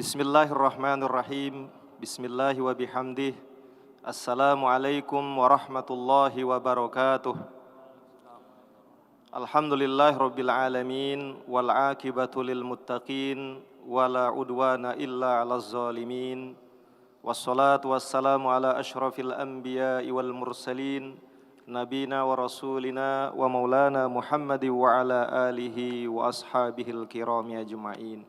Bismillahirrahmanirrahim. Bismillahi wa bihamdih. Assalamualaikum warahmatullahi wabarakatuh. Alhamdulillahi rabbil alamin. Wal aqibatu lil muttaqin. Wala udwana illa ala zalimin. Wassalatu wassalamu ala ashrafil anbiya'i wal mursalin. Nabina wa rasulina wa maulana Muhammadi wa ala alihi wa ashabihil kirami ajma'in.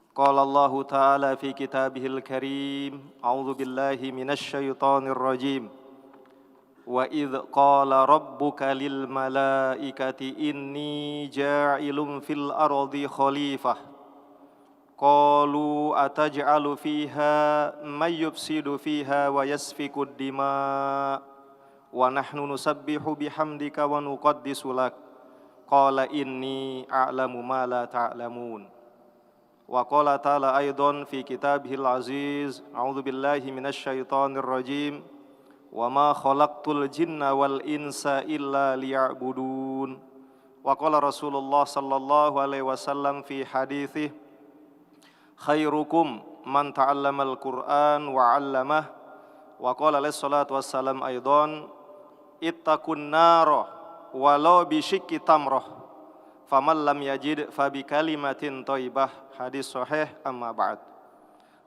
Qala Allah Ta'ala fi kitabihil karim. A'udzu billahi minasy syaithanir rajim. Wa idz qala rabbuka lil malaikati inni ja'ilun fil ardi khalifah. Qalu ataj'alu fiha may yufsidu fiha wa yasfikud dima' wa nahnu nusabbihu bihamdika wa nuqaddisu lak. Qala inni a'lamu ma la ta'lamun. Wa qala ta'ala aidan fi kitabihil aziz. A'udzu billahi minasy syaithanir rajim. Wa ma khalaqtul jinna wal insa illa liya'budun. Wa qala Rasulullah sallallahu alaihi wasallam fi haditsih, khairukum man ta'allamal Qur'an wa 'allamah. Wa qala alaihi salatu wassalam aidan, ittaqun nara walau bi syikki tamrah. Faman lam yajid fabi kalimatin thayyibah. Hadis sahih. Amma ba'd.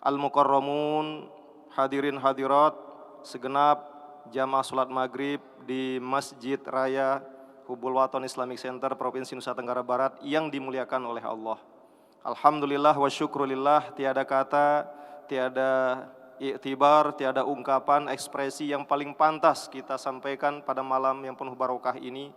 Al-mukarramun, hadirin hadirat, segenap jamaah salat maghrib di Masjid Raya Hubul Waton Islamic Center Provinsi Nusa Tenggara Barat yang dimuliakan oleh Allah. Alhamdulillah wa syukrulillah, tiada kata, tiada iktibar, tiada ungkapan, ekspresi yang paling pantas kita sampaikan pada malam yang penuh barokah ini,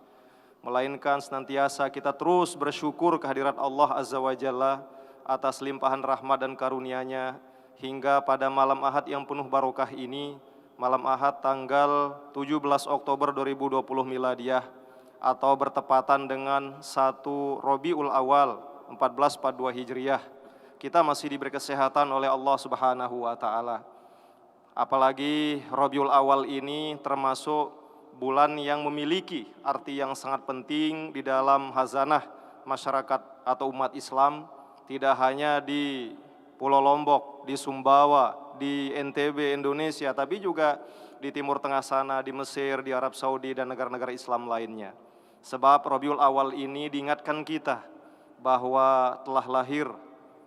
melainkan senantiasa kita terus bersyukur kehadirat Allah Azza wa Jalla atas limpahan rahmat dan karunia-Nya hingga pada malam Ahad yang penuh barokah ini, malam Ahad tanggal 17 Oktober 2020 Miladiyah atau bertepatan dengan 1 Rabiul Awal 1442 Hijriyah. Kita masih diberi kesehatan oleh Allah Subhanahu wa taala. Apalagi Rabiul Awal ini termasuk bulan yang memiliki arti yang sangat penting di dalam hazanah masyarakat atau umat Islam, tidak hanya di Pulau Lombok, di Sumbawa, di NTB Indonesia, tapi juga di Timur Tengah sana, di Mesir, di Arab Saudi dan negara-negara Islam lainnya. Sebab Rabiul Awal ini diingatkan kita bahwa telah lahir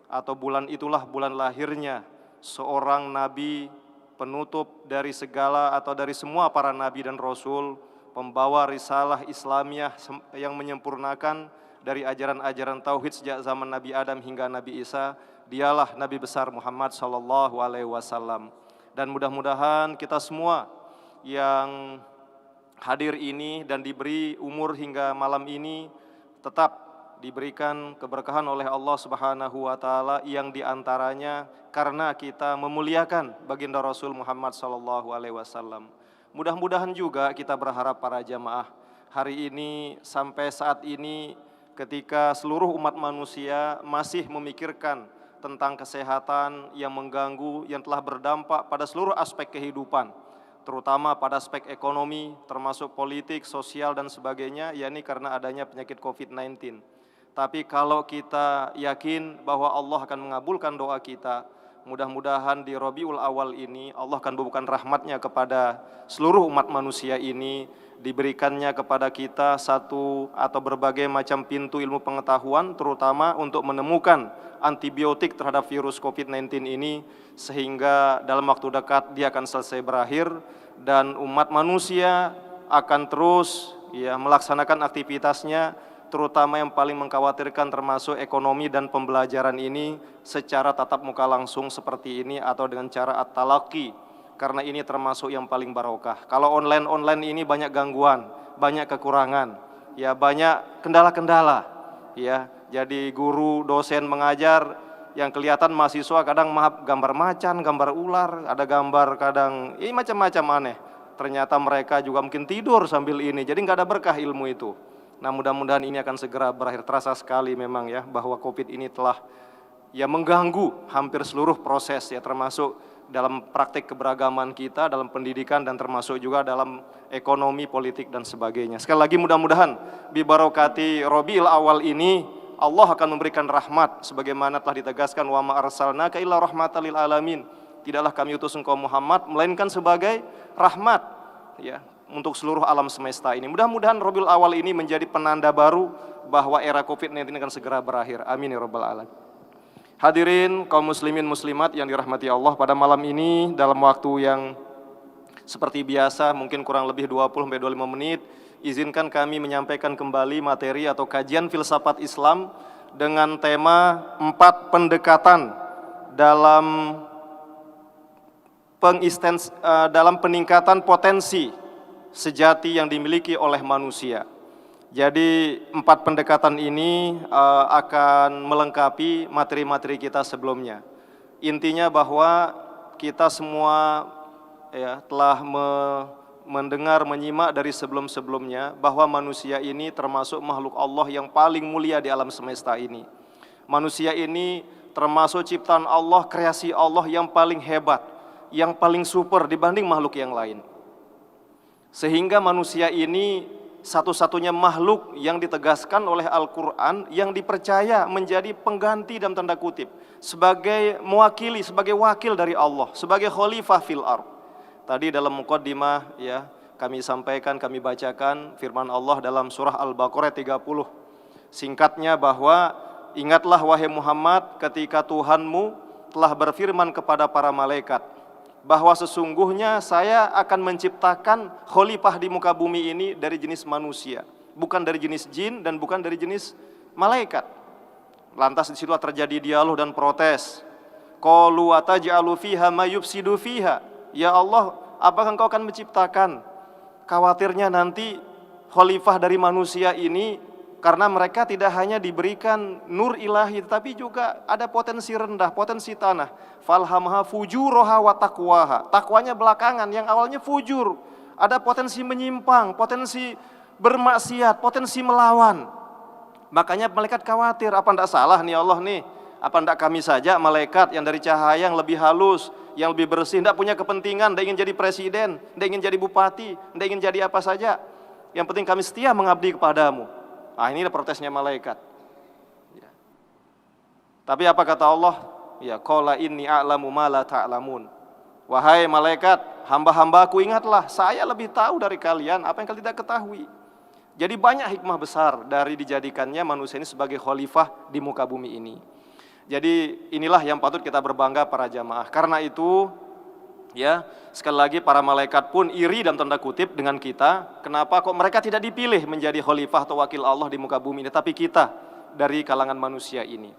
atau bulan itulah bulan lahirnya seorang nabi, penutup dari segala atau dari semua para nabi dan rasul, pembawa risalah Islamiyah yang menyempurnakan dari ajaran-ajaran tauhid sejak zaman Nabi Adam hingga Nabi Isa. Dialah Nabi besar Muhammad sallallahu alaihi wasallam. Dan mudah-mudahan kita semua yang hadir ini dan diberi umur hingga malam ini tetap diberikan keberkahan oleh Allah Subhanahu wa taala, yang diantaranya karena kita memuliakan baginda Rasul Muhammad sallallahu alaihi wasallam. Mudah-mudahan juga kita berharap para jamaah hari ini sampai saat ini, ketika seluruh umat manusia masih memikirkan tentang kesehatan yang mengganggu, yang telah berdampak pada seluruh aspek kehidupan, terutama pada aspek ekonomi, termasuk politik, sosial dan sebagainya, yakni karena adanya penyakit COVID-19. Tapi kalau kita yakin bahwa Allah akan mengabulkan doa kita, mudah-mudahan di Rabiul Awal ini Allah akan bubuhkan rahmatnya kepada seluruh umat manusia ini, diberikannya kepada kita satu atau berbagai macam pintu ilmu pengetahuan, terutama untuk menemukan antibiotik terhadap virus COVID-19 ini, sehingga dalam waktu dekat dia akan selesai berakhir dan umat manusia akan terus melaksanakan aktivitasnya, terutama yang paling mengkhawatirkan termasuk ekonomi dan pembelajaran ini secara tatap muka langsung seperti ini atau dengan cara at-talaqi, karena ini termasuk yang paling barokah. Kalau online ini banyak gangguan, banyak kekurangan, banyak kendala-kendala, Jadi guru, dosen mengajar yang kelihatan mahasiswa kadang gambar macan, gambar ular, ada gambar kadang macam-macam aneh. Ternyata mereka juga mungkin tidur sambil ini, jadi nggak ada berkah ilmu itu. Nah, mudah-mudahan ini akan segera berakhir. Terasa sekali memang bahwa COVID ini telah mengganggu hampir seluruh proses, termasuk dalam praktik keberagaman kita, dalam pendidikan, dan termasuk juga dalam ekonomi, politik, dan sebagainya. Sekali lagi mudah-mudahan bibarokati Rabiul Awal ini Allah akan memberikan rahmat sebagaimana telah ditegaskan wa ma arsalnaka illa rahmatan lil alamin. Tidaklah kami utus engkau Muhammad melainkan sebagai rahmat ya untuk seluruh alam semesta ini. Mudah-mudahan Rabiul Awal ini menjadi penanda baru bahwa era Covid-19 akan segera berakhir. Amin ya rabbal alamin. Hadirin kaum muslimin muslimat yang dirahmati Allah, pada malam ini dalam waktu yang seperti biasa mungkin kurang lebih 20-25 menit, izinkan kami menyampaikan kembali materi atau kajian filsafat Islam dengan tema 4 pendekatan dalam peningkatan potensi sejati yang dimiliki oleh manusia. Jadi 4 pendekatan ini akan melengkapi materi-materi kita sebelumnya. Intinya bahwa kita semua ya telah mendengar, menyimak dari sebelum-sebelumnya bahwa manusia ini termasuk makhluk Allah yang paling mulia di alam semesta ini. Manusia ini termasuk ciptaan Allah, kreasi Allah yang paling hebat, yang paling super dibanding makhluk yang lain. Sehingga manusia ini satu-satunya makhluk yang ditegaskan oleh Al-Quran yang dipercaya menjadi pengganti dalam tanda kutip, sebagai mewakili, sebagai wakil dari Allah, sebagai khalifah fil ardh. Tadi dalam muqaddimah ya kami sampaikan, kami bacakan firman Allah dalam surah Al-Baqarah 30. Singkatnya bahwa ingatlah wahai Muhammad ketika Tuhanmu telah berfirman kepada para malaikat bahwa sesungguhnya saya akan menciptakan khalifah di muka bumi ini dari jenis manusia, bukan dari jenis jin dan bukan dari jenis malaikat. Lantas di situ terjadi dialog dan protes. Qalu ataj'alu fiha may yufsidu fiha. Ya Allah, apakah engkau akan menciptakan? Khawatirnya nanti khalifah dari manusia ini, karena mereka tidak hanya diberikan nur ilahi, tetapi juga ada potensi rendah, potensi tanah. Falhamha fujuroha wa taqwaha. Takwanya belakangan, yang awalnya fujur. Ada potensi menyimpang, potensi bermaksiat, potensi melawan. Makanya malaikat khawatir, apa tidak salah nih Allah nih? Apa tidak kami saja malaikat yang dari cahaya yang lebih halus, yang lebih bersih, tidak punya kepentingan, tidak ingin jadi presiden, tidak ingin jadi bupati, tidak ingin jadi apa saja. Yang penting kami setia mengabdi kepadamu. Nah, ini protesnya malaikat. Ya. Tapi apa kata Allah? Ya, qala inni a'lamu ma la ta'lamun. Wahai malaikat, hamba-hambaku ingatlah, saya lebih tahu dari kalian apa yang kalian tidak ketahui. Jadi banyak hikmah besar dari dijadikannya manusia ini sebagai khalifah di muka bumi ini. Jadi inilah yang patut kita berbangga para jamaah. Karena itu ya, sekali lagi para malaikat pun iri dalam tanda kutip dengan kita. Kenapa kok mereka tidak dipilih menjadi khalifah atau wakil Allah di muka bumi ini, tapi kita dari kalangan manusia ini.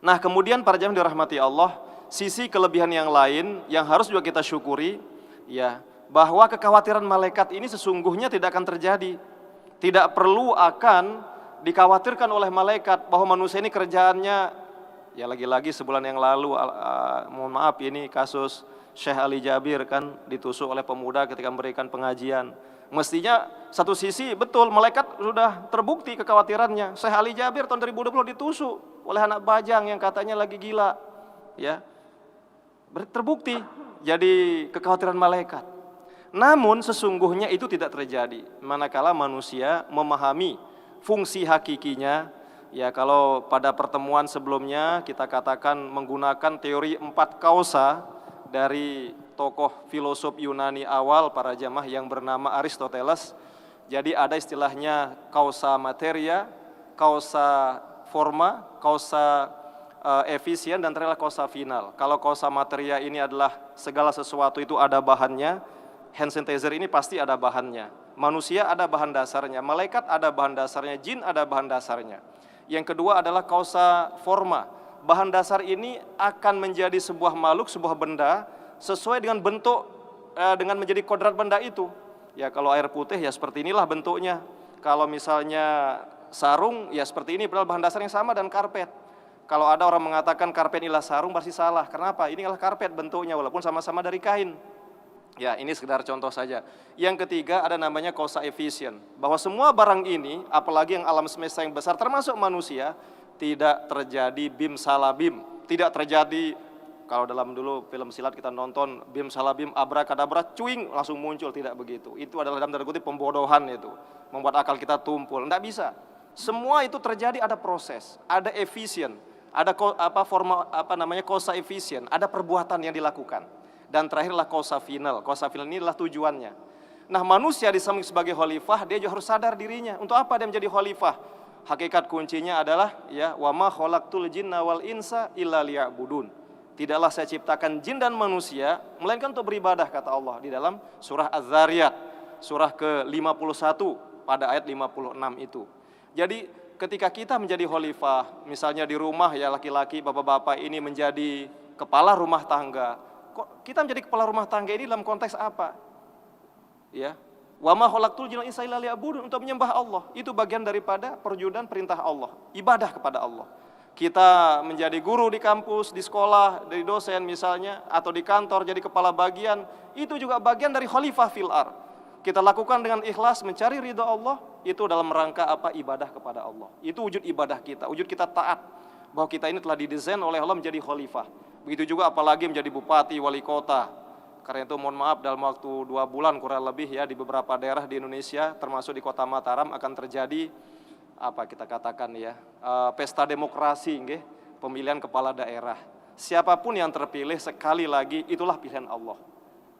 Nah, kemudian para jamaah dirahmati Allah, sisi kelebihan yang lain yang harus juga kita syukuri ya, bahwa kekhawatiran malaikat ini sesungguhnya tidak akan terjadi. Tidak perlu akan dikhawatirkan oleh malaikat bahwa manusia ini kerjaannya ya, lagi-lagi sebulan yang lalu mohon maaf ini kasus Syekh Ali Jabir kan ditusuk oleh pemuda ketika memberikan pengajian. Mestinya satu sisi betul malaikat sudah terbukti kekhawatirannya. Syekh Ali Jabir tahun 2020 ditusuk oleh anak bajang yang katanya lagi gila. Ya. Terbukti jadi kekhawatiran malaikat. Namun sesungguhnya itu tidak terjadi manakala manusia memahami fungsi hakikinya. Ya, kalau pada pertemuan sebelumnya kita katakan menggunakan teori 4 kausa dari tokoh filosof Yunani awal para jamaah yang bernama Aristoteles. Jadi ada istilahnya kausa materia, kausa forma, kausa efisien, dan terakhir kausa final. Kalau kausa materia ini adalah segala sesuatu itu ada bahannya, hand sanitizer ini pasti ada bahannya. Manusia ada bahan dasarnya, malaikat ada bahan dasarnya, jin ada bahan dasarnya. Yang kedua adalah kausa forma. Bahan dasar ini akan menjadi sebuah makhluk, sebuah benda sesuai dengan bentuk, dengan menjadi kodrat benda itu. Ya, kalau air putih ya seperti inilah bentuknya. Kalau misalnya sarung ya seperti ini, padahal bahan dasarnya sama, dan karpet. Kalau ada orang mengatakan karpet inilah sarung, pasti salah. Kenapa? Ini adalah karpet bentuknya walaupun sama-sama dari kain. Ya, ini sekedar contoh saja. Yang ketiga ada namanya kausa efisien, bahwa semua barang ini, apalagi yang alam semesta yang besar termasuk manusia, tidak terjadi bim salabim, tidak terjadi kalau dalam dulu film silat kita nonton bim salabim abrakadabra cuing langsung muncul, tidak begitu. Itu adalah dalam tanda kutip pembodohan, itu membuat akal kita tumpul. Tidak bisa. Semua itu terjadi ada proses, ada efisien, ada causa efisien, ada perbuatan yang dilakukan. Dan terakhirlah causa final. Causa final ini adalah tujuannya. Nah, manusia di samping sebagai khalifah, dia juga harus sadar dirinya. Untuk apa dia menjadi khalifah? Hakikat kuncinya adalah ya wa ma khalaqtul jinna wal insa illa liya'budun. Tidaklah saya ciptakan jin dan manusia melainkan untuk beribadah, kata Allah di dalam surah Az-Zariyat, surah ke-51 pada ayat 56 itu. Jadi ketika kita menjadi khalifah, misalnya di rumah ya laki-laki, bapak-bapak ini menjadi kepala rumah tangga. Kok kita menjadi kepala rumah tangga ini dalam konteks apa? Ya. Wa ma khalaqtul jinna wal insa illa liya'budun, untuk menyembah Allah. Itu bagian daripada perwujudan perintah Allah, ibadah kepada Allah. Kita menjadi guru di kampus, di sekolah, dari dosen misalnya, atau di kantor jadi kepala bagian, itu juga bagian dari khalifah fil ardh. Kita lakukan dengan ikhlas, mencari ridha Allah, itu dalam rangka apa? Ibadah kepada Allah. Itu wujud ibadah kita, wujud kita taat, bahwa kita ini telah didesain oleh Allah menjadi khalifah. Begitu juga apalagi menjadi bupati, wali kota. Karena itu mohon maaf, dalam waktu 2 bulan kurang lebih ya, di beberapa daerah di Indonesia, termasuk di kota Mataram, akan terjadi apa kita katakan ya, pesta demokrasi, nggih, pemilihan kepala daerah. Siapapun yang terpilih, sekali lagi itulah pilihan Allah.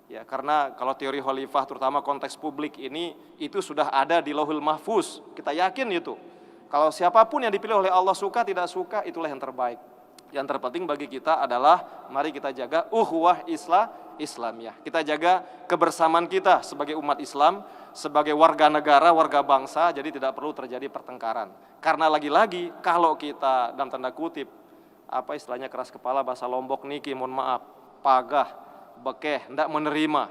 Ya, karena kalau teori khalifah terutama konteks publik ini itu sudah ada di Lauhul Mahfuz. Kita yakin itu. Kalau siapapun yang dipilih oleh Allah, suka tidak suka, itulah yang terbaik. Yang terpenting bagi kita adalah mari kita jaga ukhuwah Islamiyah. Kita jaga kebersamaan kita sebagai umat Islam, sebagai warga negara, warga bangsa, jadi tidak perlu terjadi pertengkaran. Karena lagi-lagi kalau kita dalam tanda kutip apa istilahnya keras kepala, bahasa Lombok niki, mohon maaf, pagah, bekeh, tidak menerima,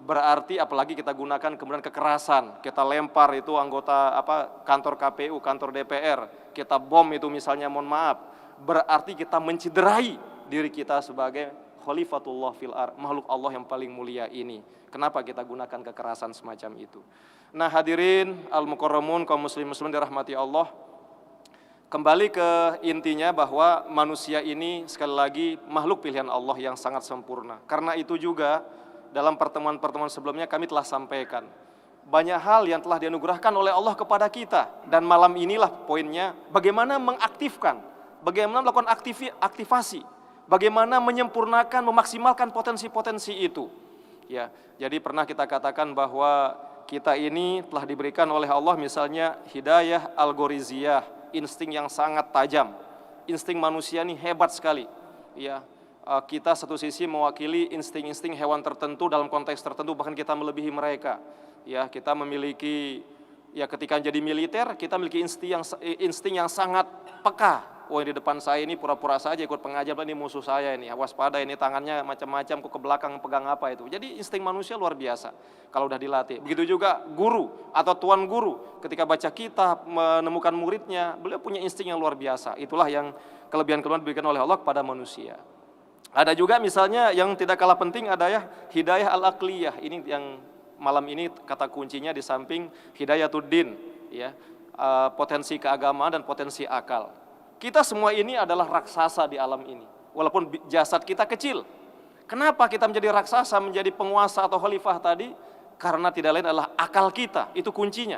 berarti apalagi kita gunakan kemudian kekerasan, kita lempar itu anggota kantor KPU, kantor DPR, kita bom itu misalnya, mohon maaf, berarti kita mencederai diri kita sebagai khalifatullah fil ardh, makhluk Allah yang paling mulia ini. Kenapa kita gunakan kekerasan semacam itu? Nah, hadirin al-mukarramun, kaum muslim dirahmati Allah. Kembali ke intinya bahwa manusia ini sekali lagi makhluk pilihan Allah yang sangat sempurna. Karena itu juga dalam pertemuan-pertemuan sebelumnya kami telah sampaikan banyak hal yang telah dianugerahkan oleh Allah kepada kita. Dan malam inilah poinnya, bagaimana mengaktifkan, bagaimana melakukan aktivasi, bagaimana menyempurnakan, memaksimalkan potensi-potensi itu. Ya, jadi pernah kita katakan bahwa kita ini telah diberikan oleh Allah misalnya hidayah algoriziyah, insting yang sangat tajam. Insting manusia ini hebat sekali. Ya, kita satu sisi mewakili insting-insting hewan tertentu dalam konteks tertentu, bahkan kita melebihi mereka. Ya, kita memiliki, ya ketika jadi militer kita memiliki insting yang sangat peka. Oh, di depan saya ini pura-pura saja ikut pengajian, ini musuh saya ini, waspada ini, tangannya macam-macam, kok ke belakang pegang apa itu. Jadi insting manusia luar biasa kalau udah dilatih. Begitu juga guru atau tuan guru ketika baca kitab menemukan muridnya, beliau punya insting yang luar biasa. Itulah yang kelebihan-kelebihan diberikan oleh Allah kepada manusia. Ada juga misalnya yang tidak kalah penting ada ya hidayah al-aqliyah. Ini yang malam ini kata kuncinya di samping hidayatuddin, ya, potensi keagamaan dan potensi akal. Kita semua ini adalah raksasa di alam ini, walaupun jasad kita kecil. Kenapa kita menjadi raksasa, menjadi penguasa atau khalifah tadi? Karena tidak lain adalah akal kita, itu kuncinya.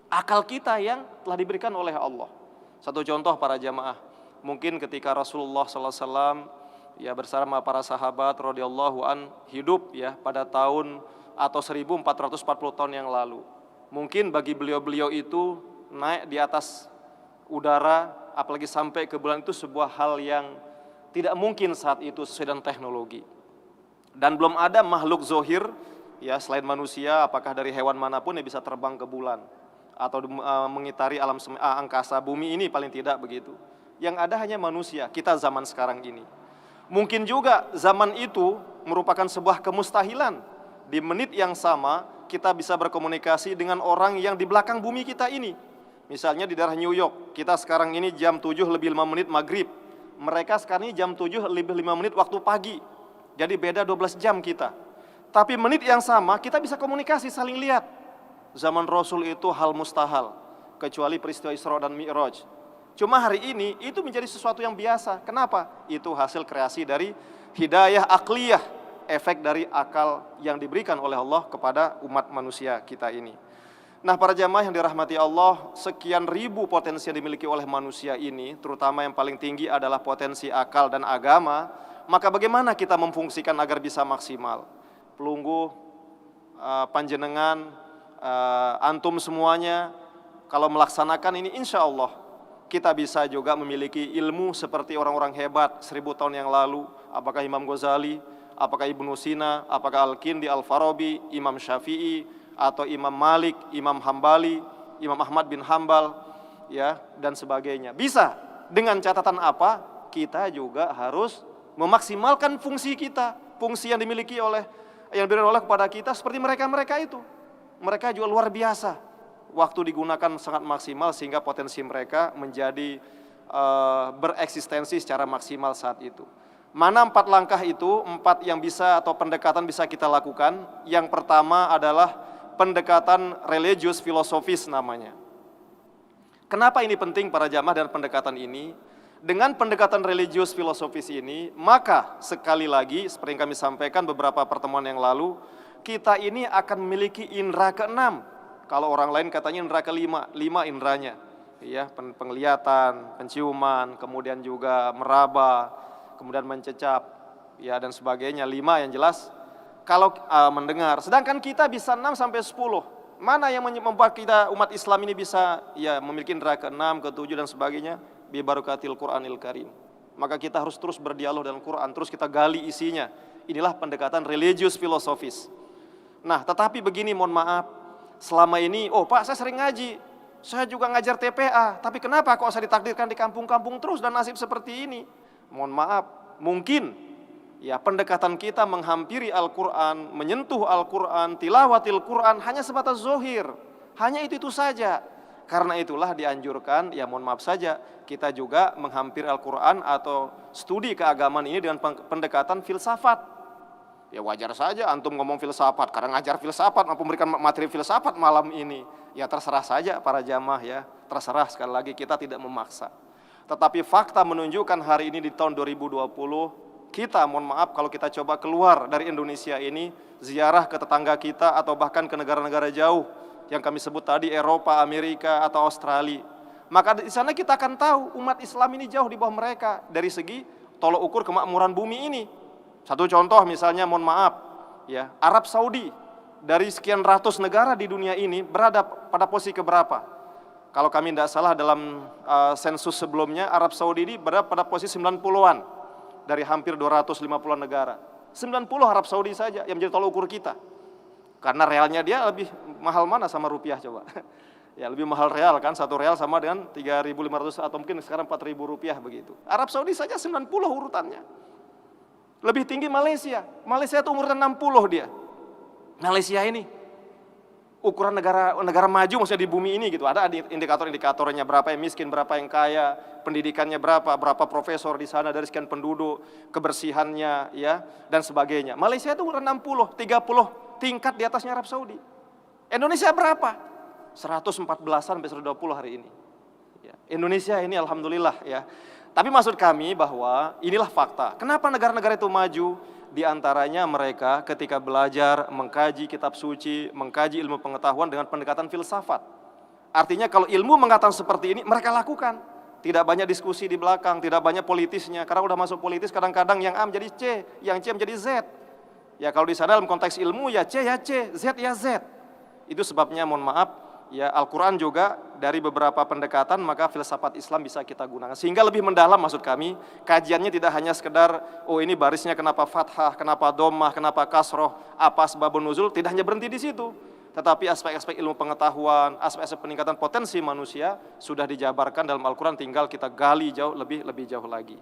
Akal kita yang telah diberikan oleh Allah. Satu contoh para jamaah, mungkin ketika Rasulullah SAW ya bersama para sahabat radhiyallahu an hidup ya pada tahun atau 1440 tahun yang lalu. Mungkin bagi beliau-beliau itu naik di atas udara, apalagi sampai ke bulan itu sebuah hal yang tidak mungkin saat itu sesuai dengan teknologi. Dan belum ada makhluk zohir ya selain manusia, apakah dari hewan manapun yang bisa terbang ke bulan atau mengitari alam angkasa bumi ini, paling tidak begitu. Yang ada hanya manusia, kita zaman sekarang ini. Mungkin juga zaman itu merupakan sebuah kemustahilan. Di menit yang sama kita bisa berkomunikasi dengan orang yang di belakang bumi kita ini. Misalnya di daerah New York, kita sekarang ini jam 7 lebih 5 menit maghrib. Mereka sekarang ini jam 7 lebih 5 menit waktu pagi. Jadi beda 12 jam kita. Tapi menit yang sama kita bisa komunikasi, saling lihat. Zaman Rasul itu hal mustahil, kecuali peristiwa Isra dan Mi'raj. Cuma hari ini itu menjadi sesuatu yang biasa. Kenapa? Itu hasil kreasi dari hidayah akliyah, efek dari akal yang diberikan oleh Allah kepada umat manusia kita ini. Nah, para jamaah yang dirahmati Allah, sekian ribu potensi yang dimiliki oleh manusia ini, terutama yang paling tinggi adalah potensi akal dan agama, maka bagaimana kita memfungsikan agar bisa maksimal? Pelunggu, panjenengan, antum semuanya, kalau melaksanakan ini insya Allah kita bisa juga memiliki ilmu seperti orang-orang hebat 1000 tahun yang lalu. Apakah Imam Ghazali, apakah Ibnu Sina, apakah Al-Kindi, Al-Farabi, Imam Syafi'i, atau Imam Malik, Imam Hambali, Imam Ahmad bin Hambal, ya, dan sebagainya. Bisa. Dengan catatan apa? Kita juga harus memaksimalkan fungsi kita, fungsi yang dimiliki oleh, yang diberikan oleh kepada kita seperti mereka-mereka itu. Mereka juga luar biasa. Waktu digunakan sangat maksimal sehingga potensi mereka menjadi bereksistensi secara maksimal saat itu. Mana 4 langkah itu, 4 yang bisa atau pendekatan bisa kita lakukan? Yang pertama adalah pendekatan religius filosofis namanya. Kenapa ini penting para jamaah dan pendekatan ini? Dengan pendekatan religius filosofis ini, maka sekali lagi seperti yang kami sampaikan beberapa pertemuan yang lalu, kita ini akan memiliki indera ke-6. Kalau orang lain katanya indera ke-5, 5 inderanya. Ya, penglihatan, penciuman, kemudian juga meraba, kemudian mencecap, ya, dan sebagainya. 5 yang jelas kalau mendengar. Sedangkan kita bisa 6 sampai 10. Mana yang membuat kita umat Islam ini bisa ya memiliki indera ke-6, ke-7 dan sebagainya? Bi barakatil Qur'anil Karim. Maka kita harus terus berdialog dengan Quran, terus kita gali isinya. Inilah pendekatan religius filosofis. Nah, tetapi begini, mohon maaf, selama ini, oh Pak, saya sering ngaji, saya juga ngajar TPA, tapi kenapa kok saya ditakdirkan di kampung-kampung terus dan nasib seperti ini? Mohon maaf, mungkin ya pendekatan kita menghampiri Al-Quran, menyentuh Al-Quran, tilawatil Quran hanya sebatas zohir, hanya itu saja. Karena itulah dianjurkan, ya mohon maaf saja, kita juga menghampiri Al-Quran atau studi keagamaan ini dengan pendekatan filsafat. Ya wajar saja antum ngomong filsafat, karena ngajar filsafat, mampu memberikan materi filsafat malam ini. Ya terserah saja para jamaah ya, terserah, sekali lagi kita tidak memaksa. Tetapi fakta menunjukkan hari ini di tahun 2020, kita mohon maaf kalau kita coba keluar dari Indonesia ini, ziarah ke tetangga kita atau bahkan ke negara-negara jauh yang kami sebut tadi, Eropa, Amerika, atau Australia. Maka di sana kita akan tahu umat Islam ini jauh di bawah mereka dari segi tolok ukur kemakmuran bumi ini. Satu contoh misalnya, mohon maaf, ya, Arab Saudi dari sekian ratus negara di dunia ini berada pada posisi keberapa? Kalau kami tidak salah dalam sensus sebelumnya, Arab Saudi ini berada pada posisi 90-an dari hampir 250-an negara. 90 Arab Saudi saja yang menjadi tolok ukur kita. Karena realnya dia lebih mahal mana sama rupiah coba? Ya lebih mahal real kan, 1 real sama dengan 3.500 atau mungkin sekarang 4.000 rupiah begitu. Arab Saudi saja 90 urutannya. Lebih tinggi Malaysia. Malaysia itu urutan 60 dia. Malaysia ini ukuran negara maju maksudnya di bumi ini gitu. Ada indikator-indikatornya, berapa yang miskin, berapa yang kaya, pendidikannya berapa profesor di sana dari sekian penduduk, kebersihannya ya dan sebagainya. Malaysia itu urutan 60, 30 tingkat di atasnya Arab Saudi. Indonesia berapa? 114-an sampai 120 hari ini. Ya, Indonesia ini alhamdulillah ya. Tapi maksud kami bahwa inilah fakta. Kenapa negara-negara itu maju? Di antaranya mereka ketika belajar, mengkaji kitab suci, mengkaji ilmu pengetahuan dengan pendekatan filsafat. Artinya kalau ilmu mengatakan seperti ini, mereka lakukan. Tidak banyak diskusi di belakang, tidak banyak politisnya. Karena udah masuk politis kadang-kadang yang A menjadi C, yang C menjadi Z. Ya kalau di sana dalam konteks ilmu ya C ya C, Z ya Z. Itu sebabnya mohon maaf, ya Al-Quran juga dari beberapa pendekatan maka filsafat Islam bisa kita gunakan. Sehingga lebih mendalam maksud kami, kajiannya tidak hanya sekedar, oh ini barisnya kenapa fathah, kenapa dhammah, kenapa kasroh, apa sebabun nuzul, tidak hanya berhenti di situ. Tetapi aspek-aspek ilmu pengetahuan, aspek-aspek peningkatan potensi manusia sudah dijabarkan dalam Al-Quran, tinggal kita gali jauh lebih jauh lagi.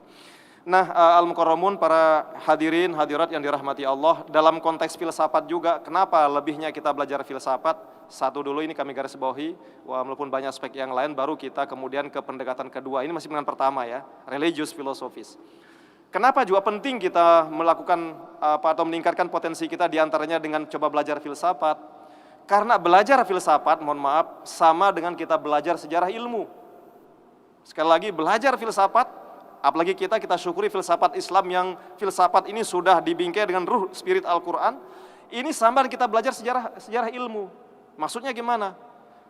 Nah, al-mukarramun, para hadirin hadirat yang dirahmati Allah, dalam konteks filsafat juga, kenapa lebihnya kita belajar filsafat? Satu dulu ini kami garis bawahi, walaupun banyak aspek yang lain, baru kita kemudian ke pendekatan kedua. Ini masih dengan pertama ya, religius filosofis. Kenapa juga penting kita melakukan atau meningkatkan potensi kita diantaranya dengan coba belajar filsafat? Karena belajar filsafat, mohon maaf, sama dengan kita belajar sejarah ilmu. Sekali lagi, belajar filsafat, apalagi kita syukuri filsafat Islam yang filsafat ini sudah dibingkai dengan ruh spirit Al-Quran. Ini sama dengan kita belajar sejarah ilmu. Maksudnya gimana?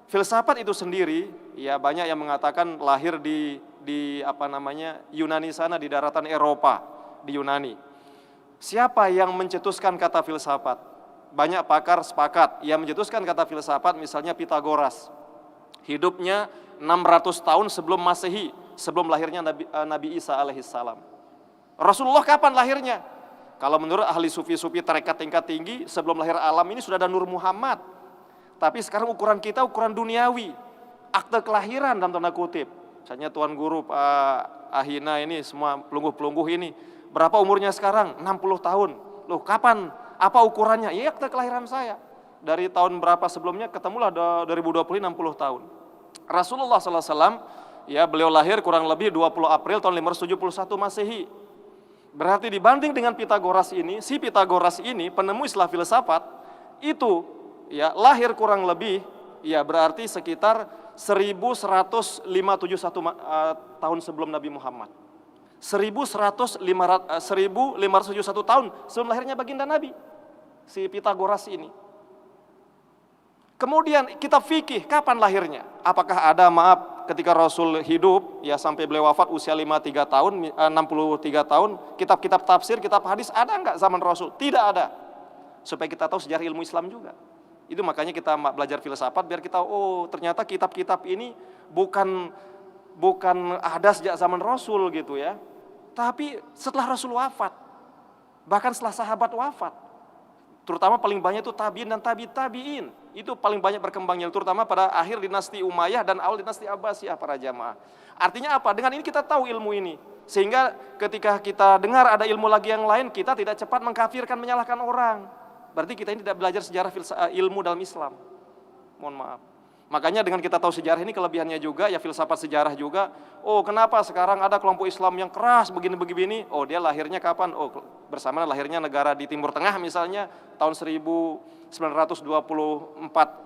Filsafat itu sendiri, ya banyak yang mengatakan lahir di Yunani sana, di daratan Eropa, di Yunani. Siapa yang mencetuskan kata filsafat? Banyak pakar sepakat yang mencetuskan kata filsafat, misalnya Pitagoras. Hidupnya 600 tahun sebelum Masehi, sebelum lahirnya Nabi Isa alaihissalam. Rasulullah kapan lahirnya? Kalau menurut ahli sufi-sufi tarekat tingkat tinggi, sebelum lahir alam ini sudah ada Nur Muhammad. Tapi sekarang ukuran kita ukuran duniawi, akte kelahiran dalam tanda kutip. Misalnya Tuan Guru Pak Ahina ini, semua pelungguh-pelungguh ini, berapa umurnya sekarang? 60 tahun. Loh kapan? Apa ukurannya? Ya akte kelahiran saya. Dari tahun berapa sebelumnya, ketemulah 2020 60 tahun. Rasulullah SAW, ya beliau lahir kurang lebih 20 April tahun 571 Masehi. Berarti dibanding dengan Pitagoras ini, si Pitagoras ini penemu istilah filsafat, itu ya lahir kurang lebih ya berarti sekitar 1171 tahun sebelum Nabi Muhammad. 1571 tahun sebelum lahirnya baginda Nabi, si Pitagoras ini. Kemudian kita fikih, kapan lahirnya? Apakah ada, ketika Rasul hidup, ya sampai beliau wafat usia 63 tahun, 63 tahun, kitab-kitab tafsir, kitab hadis, ada enggak zaman Rasul? Tidak ada. Supaya kita tahu sejarah ilmu Islam juga. Itu makanya kita belajar filsafat, biar kita, oh ternyata kitab-kitab ini bukan ada sejak zaman Rasul gitu ya. Tapi setelah Rasul wafat, bahkan setelah sahabat wafat, terutama paling banyak itu tabi'in dan tabi'in, itu paling banyak berkembangnya, terutama pada akhir dinasti Umayyah dan awal dinasti Abbasiyah para jamaah. Artinya apa? Dengan ini kita tahu ilmu ini, sehingga ketika kita dengar ada ilmu lagi yang lain, kita tidak cepat mengkafirkan, menyalahkan orang. Berarti kita ini tidak belajar sejarah ilmu dalam Islam. Mohon maaf. Makanya dengan kita tahu sejarah ini kelebihannya juga, ya filsafat sejarah juga. Oh kenapa sekarang ada kelompok Islam yang keras begini-begini? Oh dia lahirnya kapan? Oh bersamaan lahirnya negara di Timur Tengah misalnya tahun 1924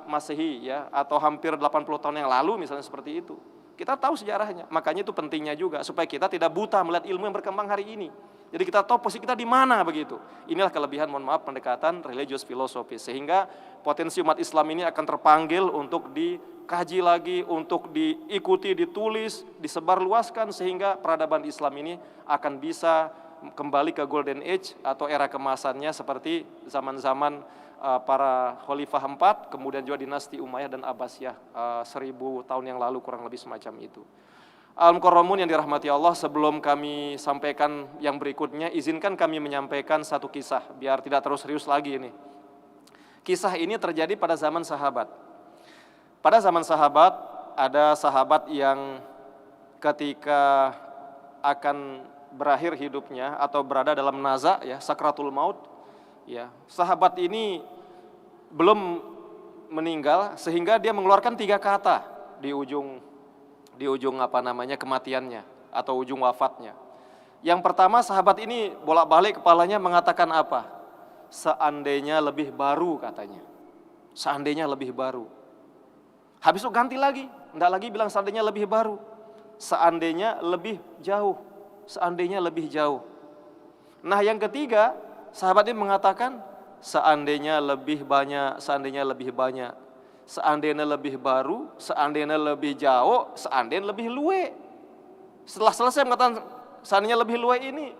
Masehi ya, atau hampir 80 tahun yang lalu misalnya seperti itu. Kita tahu sejarahnya, makanya itu pentingnya juga supaya kita tidak buta melihat ilmu yang berkembang hari ini. Jadi kita tahu posisi kita di mana begitu. Inilah kelebihan, mohon maaf, pendekatan religious philosophy, sehingga potensi umat Islam ini akan terpanggil untuk dikaji lagi, untuk diikuti, ditulis, disebarluaskan, sehingga peradaban Islam ini akan bisa kembali ke golden age atau era kemasannya seperti zaman-zaman para khalifah 4, kemudian juga dinasti Umayyah dan Abbasiyah 1000 tahun yang lalu kurang lebih semacam itu. Al-Mukarramun yang dirahmati Allah, sebelum kami sampaikan yang berikutnya, izinkan kami menyampaikan satu kisah, biar tidak terus serius lagi ini. Kisah ini terjadi pada zaman sahabat. Pada zaman sahabat, ada sahabat yang ketika akan berakhir hidupnya atau berada dalam naza, ya, sakratul maut, ya, sahabat ini belum meninggal sehingga dia mengeluarkan 3 kata di ujung kematiannya atau ujung wafatnya. Yang pertama, sahabat ini bolak-balik kepalanya mengatakan apa? Seandainya lebih baru, katanya. Seandainya lebih baru. Habis itu ganti lagi, enggak lagi bilang seandainya lebih baru. Seandainya lebih jauh. Seandainya lebih jauh. Nah, yang ketiga, sahabat ini mengatakan seandainya lebih banyak, seandainya lebih banyak. Seandainya lebih baru, seandainya lebih jauh, seandainya lebih luwe. Setelah selesai mengatakan seandainya lebih luwe ini,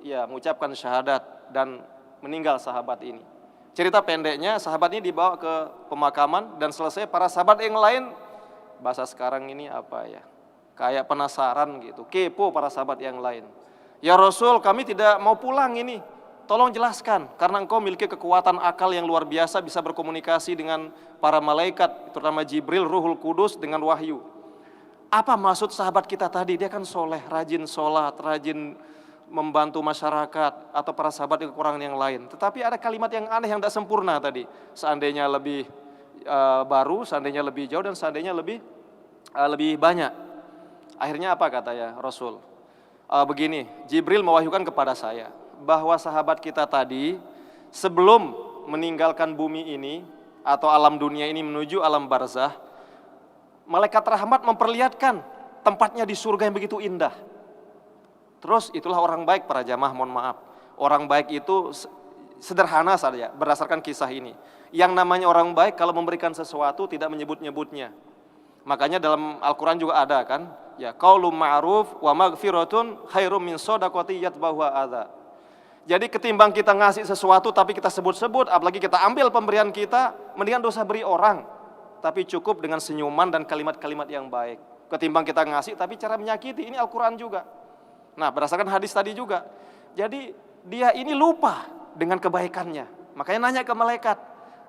ya mengucapkan syahadat dan meninggal sahabat ini. Cerita pendeknya, sahabat ini dibawa ke pemakaman dan selesai, para sahabat yang lain, bahasa sekarang ini apa ya, kayak penasaran gitu, kepo para sahabat yang lain. Ya Rasul, kami tidak mau pulang ini. Tolong jelaskan, karena engkau memiliki kekuatan akal yang luar biasa, bisa berkomunikasi dengan para malaikat, terutama Jibril, Ruhul Kudus, dengan wahyu. Apa maksud sahabat kita tadi? Dia kan soleh, rajin sholat, rajin membantu masyarakat, atau para sahabat yang kekurangan yang lain. Tetapi ada kalimat yang aneh, yang tidak sempurna tadi. Seandainya lebih baru, seandainya lebih jauh, dan seandainya lebih banyak. Akhirnya apa kata ya Rasul? Begini, Jibril mewahyukan kepada saya bahwa sahabat kita tadi sebelum meninggalkan bumi ini atau alam dunia ini menuju alam barzah, malaikat rahmat memperlihatkan tempatnya di surga yang begitu indah. Terus itulah orang baik para jamaah, mohon maaf. Orang baik itu sederhana saja berdasarkan kisah ini. Yang namanya orang baik kalau memberikan sesuatu tidak menyebut-nyebutnya. Makanya dalam Al-Quran juga ada kan, ya qaulun ma'ruf wa maghfiratun khairum min shadaqati yatba'uha adza. Jadi ketimbang kita ngasih sesuatu tapi kita sebut-sebut, apalagi kita ambil pemberian kita, mendingan dosa beri orang. Tapi cukup dengan senyuman dan kalimat-kalimat yang baik. Ketimbang kita ngasih tapi cara menyakiti, ini Al-Quran juga. Nah, berdasarkan hadis tadi juga. Jadi dia ini lupa dengan kebaikannya. Makanya nanya ke malaikat,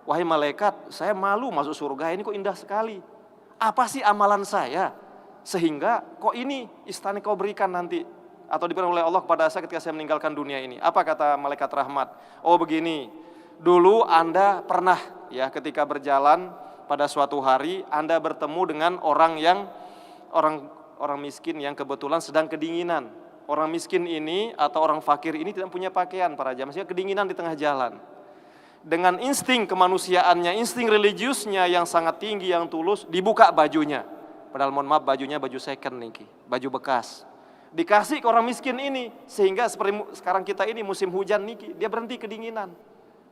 wahai malaikat, saya malu masuk surga ini kok indah sekali. Apa sih amalan saya sehingga kok ini istana kau berikan nanti atau diberikan oleh Allah kepada saya ketika saya meninggalkan dunia ini? Apa kata malaikat rahmat? Oh begini, dulu Anda pernah ya ketika berjalan pada suatu hari Anda bertemu dengan orang miskin yang kebetulan sedang kedinginan. Orang miskin ini atau orang fakir ini tidak punya pakaian para jamaah, maksudnya kedinginan di tengah jalan. Dengan insting kemanusiaannya, insting religiusnya yang sangat tinggi, yang tulus, dibuka bajunya. Padahal mohon maaf bajunya baju second nih, baju bekas. Dikasih ke orang miskin ini, sehingga seperti sekarang kita ini musim hujan nih, dia berhenti kedinginan.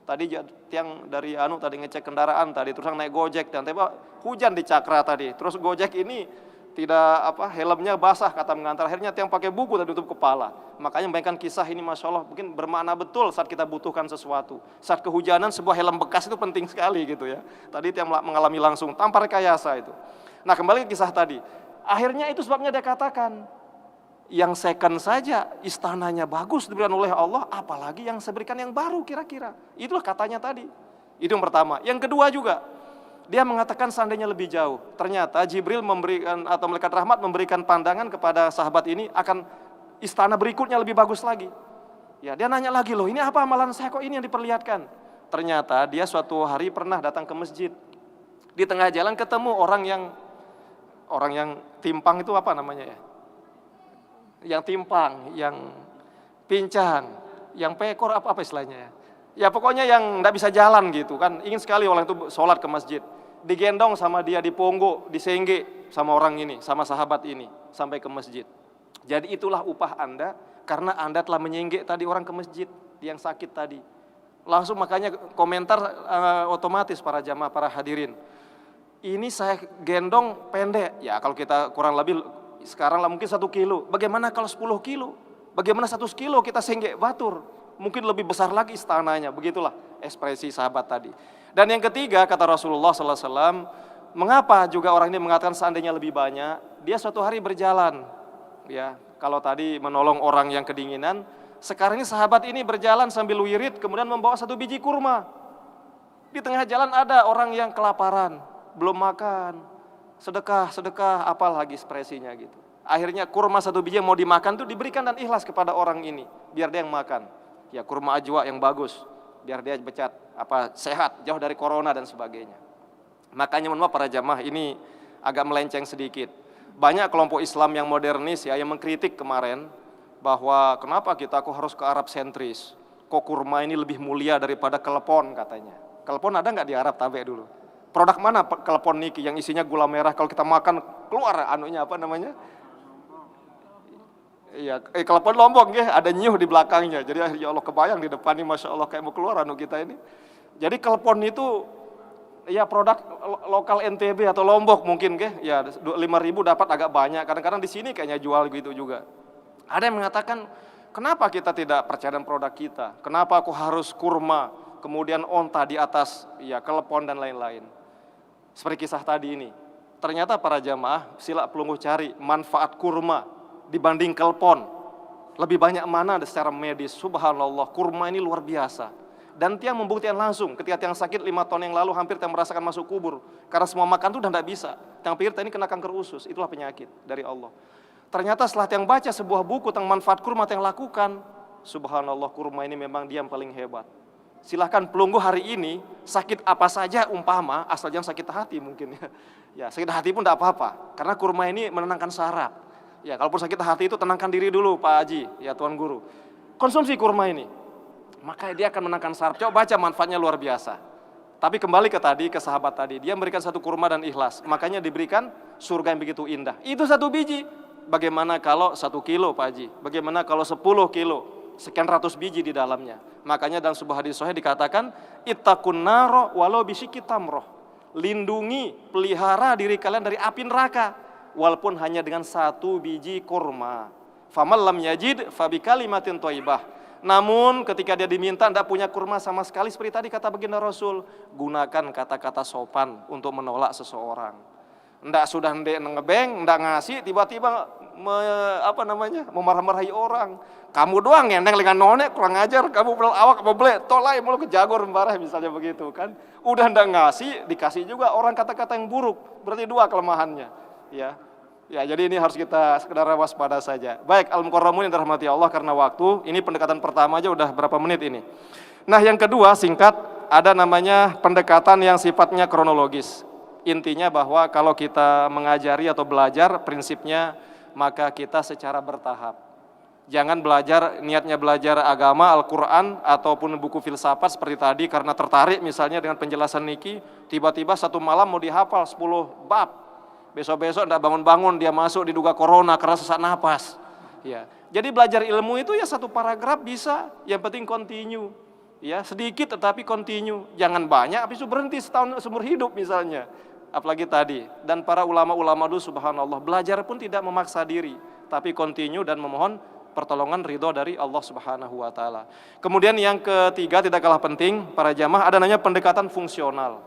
Tadi tiang dari tadi ngecek kendaraan tadi, terus naik Gojek dan tiba hujan di Cakra tadi. Terus Gojek ini tidak helmnya basah kata mengantar, akhirnya tiang pakai buku dan tutup kepala. Makanya bayangkan kisah ini Masya Allah mungkin bermakna betul saat kita butuhkan sesuatu. Saat kehujanan sebuah helm bekas itu penting sekali gitu ya. Tadi tiang mengalami langsung tanpa rekayasa itu. Nah kembali ke kisah tadi, akhirnya itu sebabnya dia katakan, yang second saja istananya bagus diberikan oleh Allah, apalagi yang saya berikan yang baru kira-kira. Itulah katanya tadi. Itu yang pertama. Yang kedua juga, dia mengatakan seandainya lebih jauh. Ternyata Jibril memberikan atau malaikat rahmat memberikan pandangan kepada sahabat ini akan istana berikutnya lebih bagus lagi. Ya, dia nanya lagi, loh ini apa amalan saya kok ini yang diperlihatkan? Ternyata dia suatu hari pernah datang ke masjid. Di tengah jalan ketemu orang yang timpang itu apa namanya ya? Yang timpang, yang pincang, yang pekor apa istilahnya ya? Ya pokoknya yang tidak bisa jalan gitu kan, ingin sekali orang itu sholat ke masjid. Digendong sama dia, diponggo, disengge sama orang ini, sama sahabat ini sampai ke masjid. Jadi itulah upah Anda karena Anda telah menyengge tadi orang ke masjid yang sakit tadi. Langsung makanya komentar otomatis para jamaah, para hadirin. Ini saya gendong pendek, ya kalau kita kurang lebih sekarang lah mungkin 1 kilo. Bagaimana kalau 10 kilo? Bagaimana 100 kilo kita senggek batur? Mungkin lebih besar lagi istananya. Begitulah ekspresi sahabat tadi. Dan yang ketiga kata Rasulullah SAW, mengapa juga orang ini mengatakan seandainya lebih banyak? Dia suatu hari berjalan. Ya, kalau tadi menolong orang yang kedinginan, sekarang ini sahabat ini berjalan sambil wirid, kemudian membawa 1 biji kurma. Di tengah jalan ada orang yang kelaparan, belum makan. Sedekah, apalagi ekspresinya gitu. Akhirnya kurma 1 biji yang mau dimakan itu diberikan dan ikhlas kepada orang ini, biar dia yang makan. Ya kurma ajwa yang bagus, biar dia becat, sehat, jauh dari corona dan sebagainya. Makanya mohon maaf para jamaah ini agak melenceng sedikit. Banyak kelompok Islam yang modernis ya yang mengkritik kemarin bahwa kenapa kita kok harus ke Arab sentris? Kok kurma ini lebih mulia daripada kelepon katanya. Kelepon ada nggak di Arab tabe dulu? Produk mana kelepon niki yang isinya gula merah kalau kita makan keluar anunya apa namanya? Iya, kelepon Lombok ya, ada nyuh di belakangnya. Jadi ya Allah kebayang di depan ini Masya Allah kayak mau keluar anu kita ini. Jadi kelepon itu ya produk lokal NTB atau Lombok mungkin ya 5.000 dapat agak banyak. Kadang-kadang di sini kayaknya jual gitu juga. Ada yang mengatakan kenapa kita tidak percaya dengan produk kita? Kenapa aku harus kurma, kemudian onta di atas ya kelepon dan lain-lain? Seperti kisah tadi ini. Ternyata para jamaah sila pelungguh cari manfaat kurma dibanding kelepon. Lebih banyak mana secara medis. Subhanallah, kurma ini luar biasa. Dan tiang membuktikan langsung ketika tiang sakit 5 tahun yang lalu hampir tiang merasakan masuk kubur. Karena semua makan itu udah tidak bisa. Tiang pikir ini kena kanker usus, itulah penyakit dari Allah. Ternyata setelah tiang baca sebuah buku tentang manfaat kurma tiang lakukan, subhanallah kurma ini memang dia yang paling hebat. Silahkan pelunggu hari ini sakit apa saja umpama, asal jangan sakit hati mungkin ya. Ya sakit hati pun tidak apa-apa, karena kurma ini menenangkan saraf. Ya kalaupun sakit hati itu tenangkan diri dulu Pak Haji, ya Tuan Guru. Konsumsi kurma ini, maka dia akan menenangkan saraf. Coba baca manfaatnya luar biasa. Tapi kembali ke sahabat tadi, dia memberikan 1 kurma dan ikhlas, makanya diberikan surga yang begitu indah. Itu 1 biji. Bagaimana kalau 1 kilo Pak Haji? Bagaimana kalau 10 kilo? Sekian ratus biji di dalamnya. Makanya dalam sebuah hadis sahih dikatakan ittaqun naro walau bisyikki tamroh. lindungi, pelihara diri kalian dari api neraka, walaupun hanya dengan 1 biji kurma. Faman lam yajid fabi kalimatin thayyibah. Namun ketika dia diminta tidak punya kurma sama sekali, seperti tadi kata baginda Rasul, gunakan kata-kata sopan untuk menolak seseorang. Ndak sudah ngebeng, ndak ngasih, tiba-tiba memarah-marahi orang. Kamu doang ngendeng dengan nonek, kurang ajar, kamu belum awak apa boleh, tolai mulu ke Jagor marah misalnya begitu kan. Udah ndak ngasih, dikasih juga orang kata-kata yang buruk, berarti 2 kelemahannya. Ya, jadi ini harus kita sekedar waspada saja. Baik, al-mukarramun yang dirahmati Allah, karena waktu, ini pendekatan pertama aja udah berapa menit ini. Nah, yang kedua singkat, ada namanya pendekatan yang sifatnya kronologis. Intinya bahwa kalau kita mengajari atau belajar, prinsipnya maka kita secara bertahap. Jangan belajar, niatnya belajar agama, Al-Quran, ataupun buku filsafat seperti tadi, karena tertarik misalnya dengan penjelasan Niki, tiba-tiba satu malam mau dihafal 10 bab. Besok-besok tidak bangun-bangun, dia masuk diduga corona karena sesak napas. Ya. Jadi belajar ilmu itu ya 1 paragraf bisa, yang penting continue. Ya, sedikit tetapi continue. Jangan banyak, habis itu berhenti setahun seumur hidup misalnya. Apalagi tadi, dan para ulama-ulama dulu subhanallah, belajar pun tidak memaksa diri, tapi continue dan memohon pertolongan ridho dari Allah subhanahu wa ta'ala. Kemudian yang ketiga, tidak kalah penting para jamaah, ada namanya pendekatan fungsional.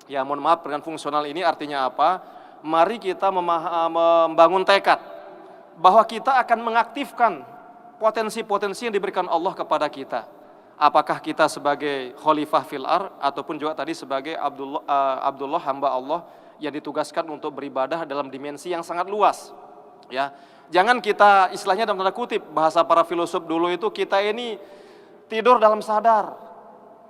Ya, mohon maaf, dengan fungsional ini artinya apa? Mari kita membangun tekad bahwa kita akan mengaktifkan potensi-potensi yang diberikan Allah kepada kita. Apakah kita sebagai khalifah fil ardh, ataupun juga tadi sebagai Abdullah hamba Allah yang ditugaskan untuk beribadah dalam dimensi yang sangat luas. Ya, jangan kita istilahnya dalam tanda kutip, bahasa para filosof dulu itu, kita ini tidur dalam sadar.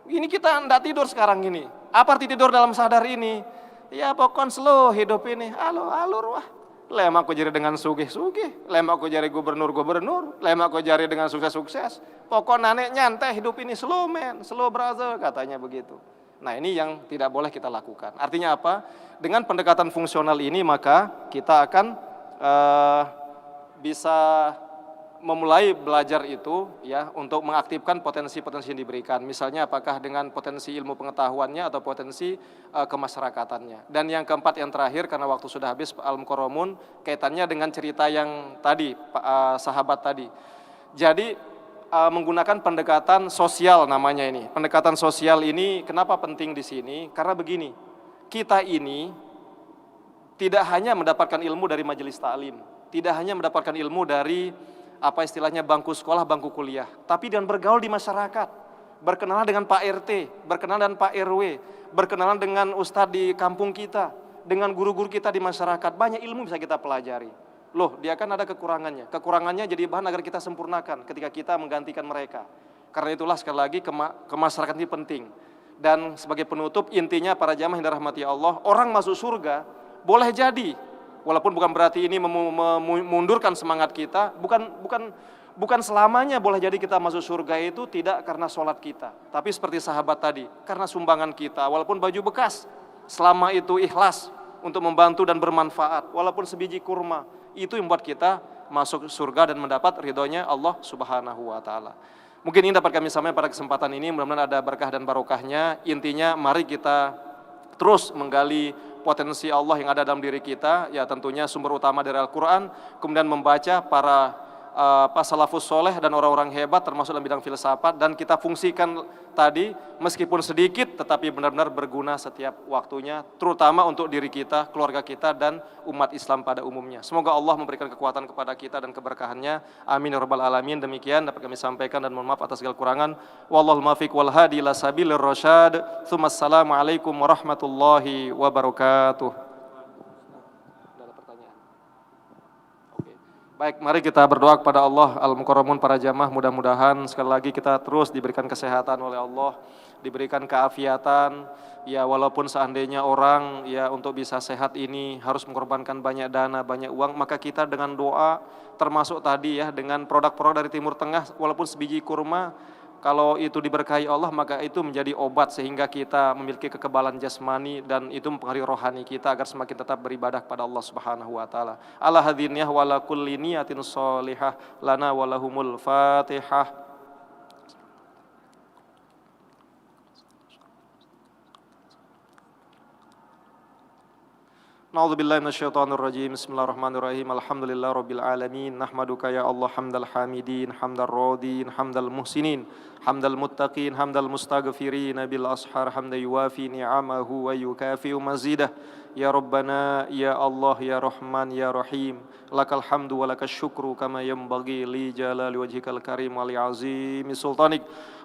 Ini kita enggak tidur sekarang ini. Apa arti tidur dalam sadar ini? Ya pokoknya slow hidup ini, alur wah. Lem aku jari dengan sugih-sugih, lem aku jari gubernur-gubernur, lem aku jari dengan sukses-sukses. Pokoknya nek nyantai hidup ini, slow man, slow brother, katanya begitu. Nah, ini yang tidak boleh kita lakukan. Artinya apa? Dengan pendekatan fungsional ini maka kita akan bisa memulai belajar itu ya, untuk mengaktifkan potensi-potensi yang diberikan. Misalnya apakah dengan potensi ilmu pengetahuannya atau potensi kemasyarakatannya. Dan yang keempat, yang terakhir, karena waktu sudah habis, al-mukarramun, kaitannya dengan cerita yang tadi sahabat tadi. Jadi menggunakan pendekatan sosial namanya ini. Pendekatan sosial ini kenapa penting di sini? Karena begini, kita ini tidak hanya mendapatkan ilmu dari majelis ta'lim, tidak hanya mendapatkan ilmu dari apa istilahnya bangku sekolah, bangku kuliah, tapi dengan bergaul di masyarakat, berkenalan dengan Pak RT, berkenalan dengan Pak RW, berkenalan dengan ustadz di kampung kita, dengan guru-guru kita di masyarakat, banyak ilmu bisa kita pelajari. Loh, dia kan ada kekurangannya. Kekurangannya jadi bahan agar kita sempurnakan ketika kita menggantikan mereka. Karena itulah sekali lagi kemasyarakatan ini penting. Dan sebagai penutup, intinya para jamaah yang dirahmati Allah, orang masuk surga boleh jadi, walaupun bukan berarti ini memundurkan semangat kita, bukan selamanya boleh jadi kita masuk surga itu tidak karena sholat kita, tapi seperti sahabat tadi, karena sumbangan kita, walaupun baju bekas, selama itu ikhlas untuk membantu dan bermanfaat, walaupun sebiji kurma, itu yang membuat kita masuk surga dan mendapat ridhonya Allah subhanahu wa ta'ala. Mungkin ini dapat kami sampaikan pada kesempatan ini, mudah-mudahan ada berkah dan barokahnya. Intinya mari kita terus menggali potensi Allah yang ada dalam diri kita, ya tentunya sumber utama dari Al-Quran, kemudian membaca para salafus soleh dan orang-orang hebat termasuk dalam bidang filsafat, dan kita fungsikan tadi meskipun sedikit tetapi benar-benar berguna setiap waktunya, terutama untuk diri kita, keluarga kita, dan umat Islam pada umumnya. Semoga Allah memberikan kekuatan kepada kita dan keberkahannya, amin ya rabbal alamin. Demikian dapat kami sampaikan dan mohon maaf atas segala kurangan. Wallahul muwaffiq wal hadi ila sabilir rasyad. Assalamualaikum warahmatullahi wabarakatuh. Baik, mari kita berdoa kepada Allah al-mukarramun para jamaah, mudah-mudahan sekali lagi kita terus diberikan kesehatan oleh Allah, diberikan keafiatan, ya walaupun seandainya orang ya untuk bisa sehat ini harus mengorbankan banyak dana, banyak uang, maka kita dengan doa, termasuk tadi ya dengan produk-produk dari Timur Tengah, walaupun sebiji kurma, kalau itu diberkahi Allah maka itu menjadi obat sehingga kita memiliki kekebalan jasmani dan itu mempengaruhi rohani kita agar semakin tetap beribadah kepada Allah Subhanahu wa taala. Ala hadziniyah wa la kulli niyatin sholihah lana wa lahumul Fatihah. Na'udzubillahi minasyaitonir rajim. Bismillahirrahmanirrahim. Alhamdulillah rabbil alamin. Nahmaduka ya Allah hamdal hamidin, hamdal radin, hamdal muhsinin, hamdal muttaqin, hamdal mustaghfirin bil ashar, hamda yuwafi ni'amahu wa yukafi'u mazidah. Ya Rabbana, ya Allah, ya Rahman, ya Rahim. Lakal hamdu wa lakas syukru kama yanbaghi li jalali wajhikal karim wa li azimi sultanik.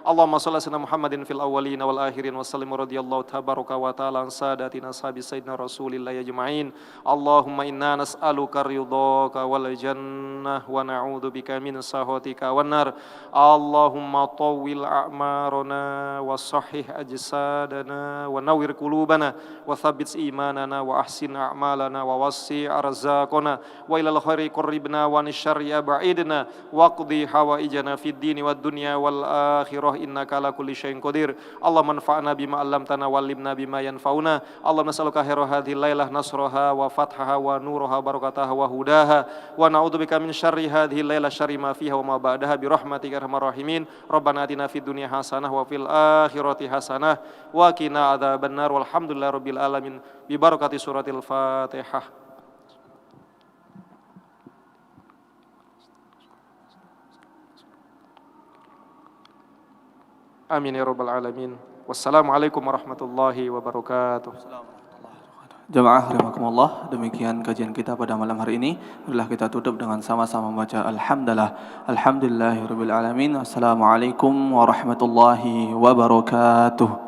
Allahumma shalli ala Muhammadin fil awwalin wal akhirin wa sallim radhiyallahu tabaraka wa ta'ala an sadatina ashabi sayyidina Rasulillah ajma'in. Allahumma inna nas'aluka ridhaka wal jannah wa na'udzu bika min sakhatika wan nar. Allahumma tawwil a'marana wa sahhih ajsadana wa nawwir qulubana wa thabbit imanana wa ahsin a'malana wa wassi' arzaqana wa ilal khairi qarribna wa nisyarri ab'idna waqdi hawaijana fid dini wad dunya wal akhirah innaka ala kulli syai'in qadir. Allahumma anfa'na bima 'allamtana wa 'allimna bima yanfa'una. Allahumma nas'aluka khairal hadhil lailah nasraha wa fathaha wa nuraha barakataha wa hudaha wa na'udzubika min syarri hadhil lailah syarri ma fiha wa ma ba'daha bi rahmatika arhamar rahimin. Rabbana atina fid dunya hasanah wa fil akhirati hasanah wa qina adzabannar. Walhamdulillahi rabbil alamin bi barakati suratil Fatihah. Amin ya rabbal alamin. Wassalamualaikum warahmatullahi wabarakatuh. Jamaah rahimakumullah, demikian kajian kita pada malam hari ini. Marilah kita tutup dengan sama-sama membaca alhamdulillahirabbil alamin. Assalamualaikum warahmatullahi wabarakatuh.